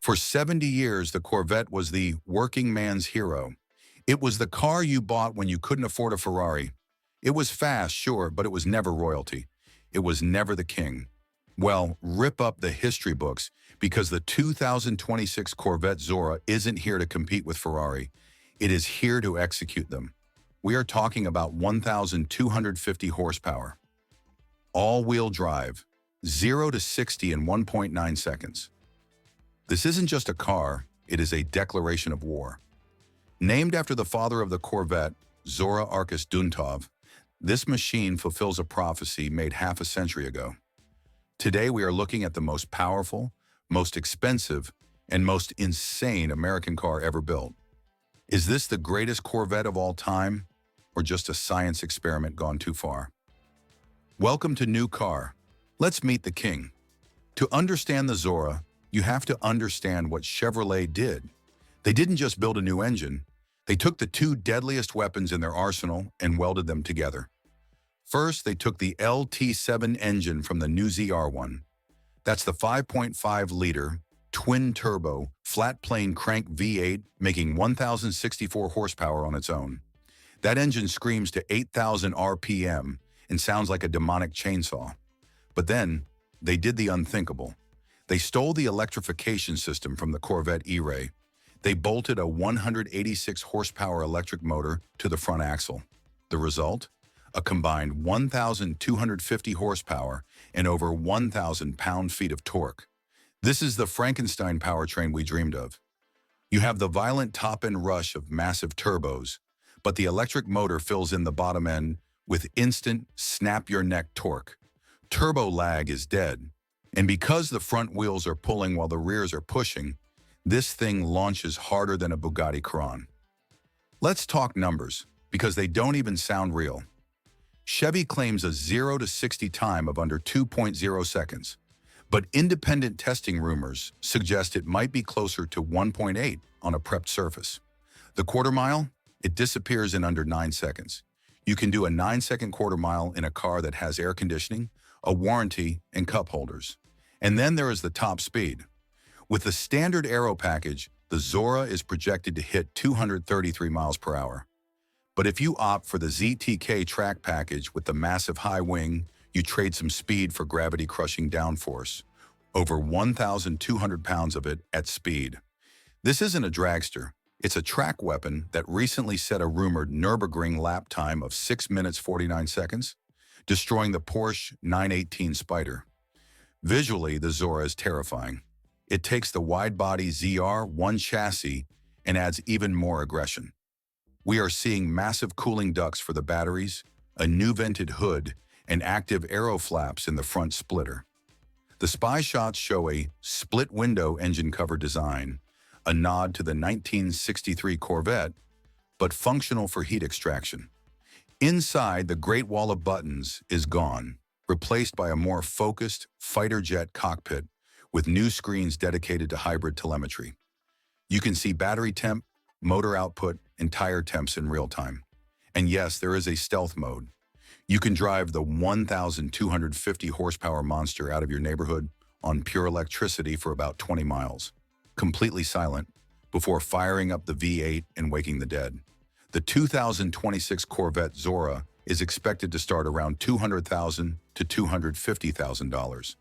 For 70 years, the Corvette was the working man's hero. It was the car you bought when you couldn't afford a Ferrari. It was fast, sure, but it was never royalty. It was never the king. Well, rip up the history books because the 2026 Corvette Zora isn't here to compete with Ferrari. It is here to execute them. We are talking about 1,250 horsepower. All-wheel drive, 0 to 60 in 1.9 seconds. This isn't just a car, it is a declaration of war. Named after the father of the Corvette, Zora Arkus-Duntov, this machine fulfills a prophecy made half a century ago. Today we are looking at the most powerful, most expensive, and most insane American car ever built. Is this the greatest Corvette of all time, or just a science experiment gone too far? Welcome to New Car. Let's meet the king. To understand the Zora, you have to understand what Chevrolet did. They didn't just build a new engine, they took the two deadliest weapons in their arsenal and welded them together. First, they took the LT7 engine from the new ZR1. That's the 5.5-liter, twin-turbo, flat-plane crank V8 making 1,064 horsepower on its own. That engine screams to 8,000 RPM and sounds like a demonic chainsaw. But then, they did the unthinkable. They stole the electrification system from the Corvette E-Ray. They bolted a 186 horsepower electric motor to the front axle. The result? A combined 1,250 horsepower and over 1,000 pound-feet of torque. This is the Frankenstein powertrain we dreamed of. You have the violent top-end rush of massive turbos, but the electric motor fills in the bottom end with instant snap-your-neck torque. Turbo lag is dead, and because the front wheels are pulling while the rears are pushing, this thing launches harder than a Bugatti Chiron. Let's talk numbers, because they don't even sound real. Chevy claims a 0 to 60 time of under 2.0 seconds, but independent testing rumors suggest it might be closer to 1.8 on a prepped surface. The quarter mile? It disappears in under 9 seconds. You can do a 9-second quarter mile in a car that has air conditioning, a warranty, and cup holders. And then there is the top speed. With the standard Aero package, the Zora is projected to hit 233 miles per hour. But if you opt for the ZTK track package with the massive high wing, you trade some speed for gravity-crushing downforce. Over 1,200 pounds of it at speed. This isn't a dragster. It's a track weapon that recently set a rumored Nürburgring lap time of 6 minutes 49 seconds, destroying the Porsche 918 Spider. Visually, the Zora is terrifying. It takes the wide-body ZR1 chassis and adds even more aggression. We are seeing massive cooling ducts for the batteries, a new vented hood, and active Aero flaps in the front splitter. The spy shots show a split-window engine cover design, a nod to the 1963 Corvette, but functional for heat extraction. Inside, the Great Wall of Buttons is gone, replaced by a more focused fighter jet cockpit with new screens dedicated to hybrid telemetry. You can see battery temp, motor output, and tire temps in real time. And yes, there is a stealth mode. You can drive the 1,250 horsepower monster out of your neighborhood on pure electricity for about 20 miles, completely silent, before firing up the V8 and waking the dead. The 2026 Corvette Zora is expected to start around $200,000 to $250,000.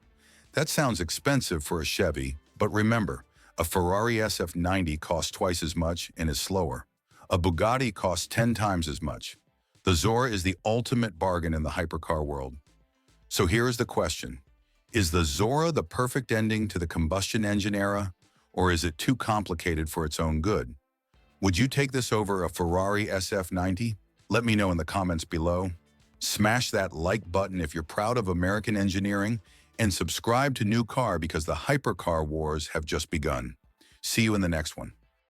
That sounds expensive for a Chevy, but remember, a Ferrari SF90 costs twice as much and is slower. A Bugatti costs 10 times as much. The Zora is the ultimate bargain in the hypercar world. So here is the question. Is the Zora the perfect ending to the combustion engine era, or is it too complicated for its own good? Would you take this over a Ferrari SF90? Let me know in the comments below. Smash that like button if you're proud of American engineering, and subscribe to New Car because the hypercar wars have just begun. See you in the next one.